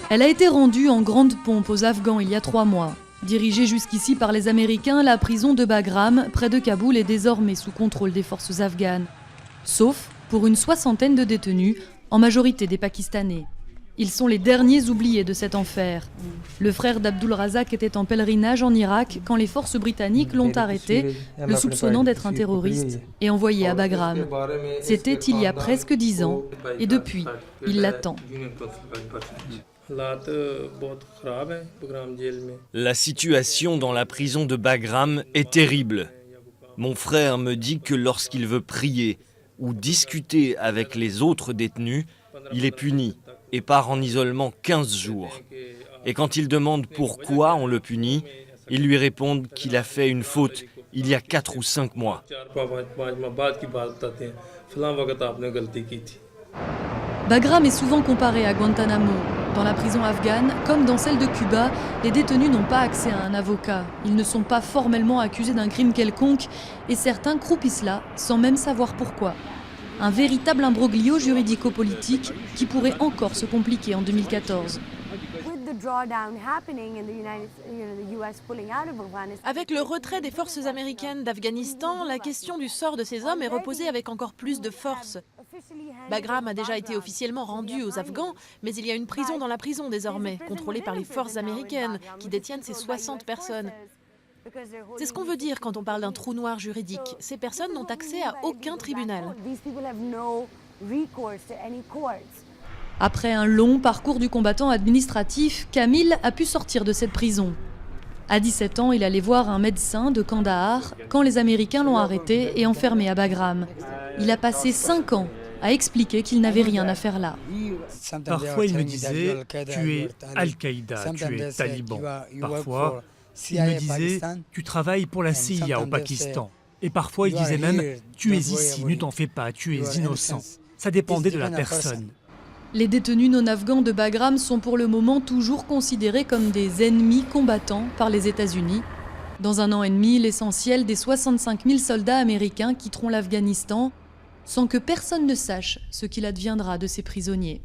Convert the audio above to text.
Elle a été rendue en grande pompe aux Afghans il y a 3 mois. Dirigée jusqu'ici par les Américains, la prison de Bagram, près de Kaboul, est désormais sous contrôle des forces afghanes. Sauf pour une 60aine de détenus, en majorité des Pakistanais. Ils sont les derniers oubliés de cet enfer. Le frère d'Abdul Razak était en pèlerinage en Irak quand les forces britanniques l'ont arrêté, le soupçonnant d'être un terroriste, et envoyé à Bagram. C'était il y a presque 10 ans, et depuis, il l'attend. La situation dans la prison de Bagram est terrible. Mon frère me dit que lorsqu'il veut prier ou discuter avec les autres détenus, il est puni et part en isolement 15 jours. Et quand il demande pourquoi on le punit, ils lui répondent qu'il a fait une faute il y a 4 ou 5 mois. Bagram est souvent comparé à Guantanamo. Dans la prison afghane, comme dans celle de Cuba, les détenus n'ont pas accès à un avocat. Ils ne sont pas formellement accusés d'un crime quelconque et certains croupissent là sans même savoir pourquoi. Un véritable imbroglio juridico-politique qui pourrait encore se compliquer en 2014. Avec le retrait des forces américaines d'Afghanistan, la question du sort de ces hommes est reposée avec encore plus de force. Bagram a déjà été officiellement rendu aux Afghans, mais il y a une prison dans la prison désormais, contrôlée par les forces américaines, qui détiennent ces 60 personnes. C'est ce qu'on veut dire quand on parle d'un trou noir juridique. Ces personnes n'ont accès à aucun tribunal. Après un long parcours du combattant administratif, Kamil a pu sortir de cette prison. À 17 ans, il allait voir un médecin de Kandahar quand les Américains l'ont arrêté et enfermé à Bagram. Il a passé 5 ans à expliquer qu'il n'avait rien à faire là. Parfois, il me disait « tu es Al-Qaïda, tu es taliban ». Parfois, il me disait « tu travailles pour la CIA au Pakistan ». Et parfois, il disait même « tu es ici, ne t'en fais pas, tu es innocent ». Ça dépendait de la personne. Les détenus non-afghans de Bagram sont pour le moment toujours considérés comme des ennemis combattants par les États-Unis. Dans 1 an et demi, l'essentiel des 65 000 soldats américains quitteront l'Afghanistan sans que personne ne sache ce qu'il adviendra de ces prisonniers.